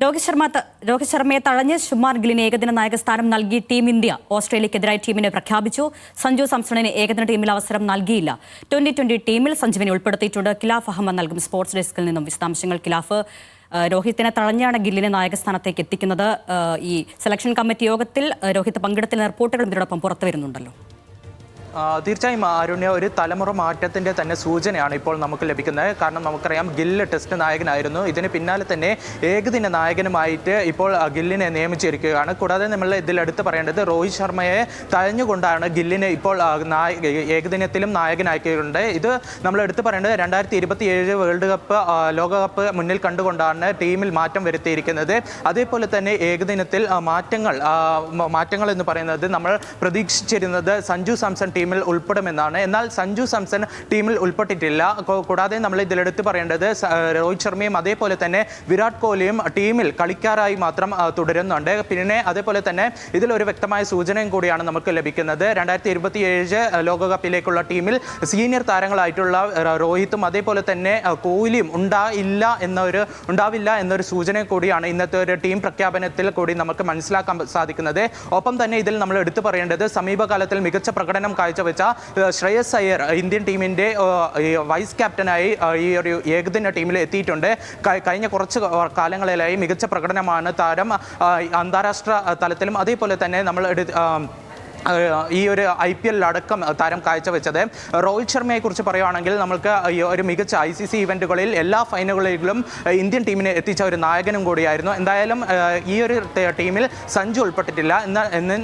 രോഹിത് ശർമ്മയെ തഴഞ്ഞ് ശുഭ്മാൻ ഗില്ലിന് ഏകദിന നായക സ്ഥാനം നൽകി ടീം ഇന്ത്യ ഓസ്ട്രേലിയക്കെതിരായി ടീമിനെ പ്രഖ്യാപിച്ചു. സഞ്ജു സാംസണിന് ഏകദിന ടീമിൽ അവസരം നൽകിയില്ല. 2020 ടീമിൽ സഞ്ജുവിനെ ഉൾപ്പെടുത്തിയിട്ടുണ്ട്. ഖിലാഫ് അഹമ്മദ് നൽകും സ്പോർട്സ് ഡെസ്കിൽ നിന്നും വിശദാംശങ്ങൾ. ഖിലാഫ്, രോഹിത്തിനെ തഴഞ്ഞാണ് ഗില്ലിനെ നായകസ്ഥാനത്തേക്ക് എത്തിക്കുന്നത്. ഈ സെലക്ഷൻ കമ്മിറ്റി യോഗത്തിൽ രോഹിത് പങ്കെടുത്തിയ റിപ്പോർട്ടുകളും ഇതിനോടൊപ്പം പുറത്തു വരുന്നുണ്ടല്ലോ. തീർച്ചയായും അരുണ്യ, ഒരു തലമുറ മാറ്റത്തിൻ്റെ തന്നെ സൂചനയാണ് ഇപ്പോൾ നമുക്ക് ലഭിക്കുന്നത്. കാരണം നമുക്കറിയാം, ഗില്ല് ടെസ്റ്റ് നായകനായിരുന്നു. ഇതിന് പിന്നാലെ തന്നെ ഏകദിന നായകനുമായിട്ട് ഇപ്പോൾ ഗില്ലിനെ നിയമിച്ചിരിക്കുകയാണ്. കൂടാതെ നമ്മൾ ഇതിൽ എടുത്ത് പറയേണ്ടത്, രോഹിത് ശർമ്മയെ തഴഞ്ഞുകൊണ്ടാണ് ഗില്ലിനെ ഇപ്പോൾ ഏകദിനത്തിലും നായകനാക്കിയിട്ടുണ്ട്. ഇത് നമ്മൾ എടുത്ത് പറയേണ്ടത് 2027 വേൾഡ് കപ്പ് ലോകകപ്പ് മുന്നിൽ കണ്ടുകൊണ്ടാണ് ടീമിൽ മാറ്റം വരുത്തിയിരിക്കുന്നത്. അതേപോലെ തന്നെ ഏകദിനത്തിൽ മാറ്റങ്ങൾ എന്ന് പറയുന്നത് നമ്മൾ പ്രതീക്ഷിച്ചിരുന്നത് സഞ്ജു സാംസൺ ടീമിൽ ഉൾപ്പെടുമെന്നാണ്. എന്നാൽ സഞ്ജു സാംസൺ ടീമിൽ ഉൾപ്പെട്ടിട്ടില്ല. കൂടാതെ നമ്മൾ ഇതിലെടുത്ത് പറയേണ്ടത്, രോഹിത് ശർമ്മയും അതേപോലെ തന്നെ വിരാട് കോഹ്ലിയും ടീമിൽ കളിക്കാരായി മാത്രം തുടരുന്നുണ്ട്. പിന്നെ അതേപോലെ തന്നെ ഇതിലൊരു വ്യക്തമായ സൂചനയും കൂടിയാണ് നമുക്ക് ലഭിക്കുന്നത്. 2027 ലോകകപ്പിലേക്കുള്ള ടീമിൽ സീനിയർ താരങ്ങളായിട്ടുള്ള രോഹിത്തും അതേപോലെ തന്നെ കോഹ്ലിയും ഉണ്ടാവില്ല എന്നൊരു സൂചന കൂടിയാണ് ഇന്നത്തെ ഒരു ടീം പ്രഖ്യാപനത്തിൽ കൂടി നമുക്ക് മനസ്സിലാക്കാൻ സാധിക്കുന്നത്. ഒപ്പം തന്നെ ഇതിൽ നമ്മൾ എടുത്തു പറയേണ്ടത്, സമീപകാലത്തിൽ മികച്ച പ്രകടനം കാഴ്ചവെച്ച ശ്രേയസ് അയ്യർ ഇന്ത്യൻ ടീമിൻ്റെ വൈസ് ക്യാപ്റ്റനായി ഈ ഒരു ഏകദിന ടീമിൽ എത്തിയിട്ടുണ്ട്. കഴിഞ്ഞ കുറച്ച് കാലങ്ങളിലായി മികച്ച പ്രകടനമാണ് താരം അന്താരാഷ്ട്ര തലത്തിലും അതേപോലെ തന്നെ നമ്മൾ ഈ ഒരു IPL അടക്കം താരം കാഴ്ചവെച്ചത്. രോഹിത് ശർമ്മയെക്കുറിച്ച് പറയുകയാണെങ്കിൽ, നമുക്ക് ഒരു മികച്ച ICC ഇവൻറ്റുകളിൽ എല്ലാ ഫൈനലുകളിലും ഇന്ത്യൻ ടീമിനെ എത്തിച്ച ഒരു നായകനും കൂടിയായിരുന്നു. എന്തായാലും ഈ ഒരു ടീമിൽ സഞ്ജു ഉൾപ്പെട്ടിട്ടില്ല.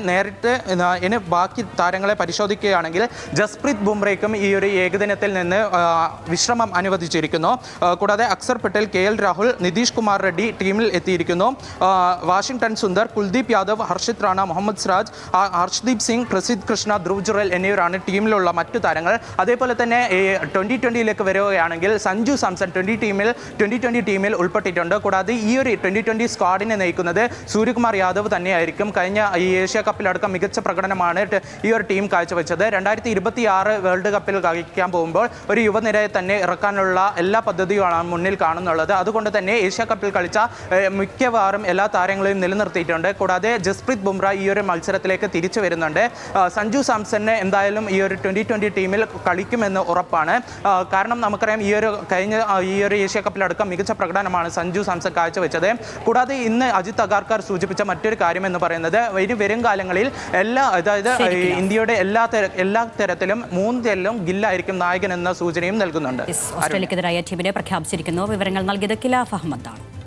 നേരിട്ട് ഇനി ബാക്കി താരങ്ങളെ പരിശോധിക്കുകയാണെങ്കിൽ, ജസ്പ്രീത് ബുംറയ്ക്കും ഈ ഒരു ഏകദിനത്തിൽ നിന്ന് വിശ്രമം അനുവദിച്ചിരിക്കുന്നു. കൂടാതെ അക്സർ പട്ടേൽ, KL രാഹുൽ, നിതീഷ് കുമാർ റെഡ്ഡി ടീമിൽ എത്തിയിരിക്കുന്നു. വാഷിംഗ്ടൺ സുന്ദർ, കുൽദീപ് യാദവ്, ഹർഷിത് റാണ, മുഹമ്മദ് സിറാജ്, ഹർഷ്ദീപ് സിംഗ്, പ്രസിദ്ധ് കൃഷ്ണ, ധ്രുവ് ജുറൽ എന്നിവരാണ് ടീമിലുള്ള മറ്റു താരങ്ങൾ. അതേപോലെ തന്നെ 2020 വരികയാണെങ്കിൽ, സഞ്ജു സാംസൺ 2020 ടീമിൽ ഉൾപ്പെട്ടിട്ടുണ്ട്. കൂടാതെ ഈ ഒരു 2020 സ്ക്വാഡിനെ നയിക്കുന്നത് സൂര്യകുമാർ യാദവ് തന്നെയായിരിക്കും. കഴിഞ്ഞ ഈ ഏഷ്യ കപ്പിലടക്കം മികച്ച പ്രകടനമാണ് ഈ ഒരു ടീം കാഴ്ചവെച്ചത്. 2026 വേൾഡ് കപ്പിൽ കളിക്കാൻ പോകുമ്പോൾ ഒരു യുവനിരയെ തന്നെ ഇറക്കാനുള്ള എല്ലാ പദ്ധതിയുമാണ് മുന്നിൽ കാണുന്നുള്ളത്. അതുകൊണ്ട് തന്നെ ഏഷ്യ കപ്പിൽ കളിച്ച മിക്കവാറും എല്ലാ താരങ്ങളെയും നിലനിർത്തിയിട്ടുണ്ട്. കൂടാതെ ജസ്പ്രീത് ബുംറ ഈ ഒരു മത്സരത്തിലേക്ക് തിരിച്ചു വരുന്നുണ്ട്. സഞ്ജു സാംസണിന് എന്തായാലും ഈ ഒരു 2020 ടീമിൽ കളിക്കുമെന്ന് ഉറപ്പാണ്. കാരണം നമുക്കറിയാം, ഈ ഒരു ഏഷ്യ കപ്പിലടക്കം മികച്ച പ്രകടനമാണ് സഞ്ജു സാംസൺ കാഴ്ചവെച്ചത്. കൂടാതെ ഇന്ന് അജിത് അഗാർക്കർ സൂചിപ്പിച്ച മറ്റൊരു കാര്യം എന്ന് പറയുന്നത്, വരും കാലങ്ങളിൽ ഇന്ത്യയുടെ എല്ലാ തരത്തിലും 3 തരത്തിലും ഗില്ലായിരിക്കും നായകൻ എന്ന സൂചനയും നൽകുന്നുണ്ട്. ഓസ്ട്രേലിയക്കെതിരായ ടീമിനെ പ്രഖ്യാപിച്ചിരിക്കുന്നു. വിവരങ്ങൾ നൽകിയത് ഖിലാഫ് അഹമ്മദ് ആണ്.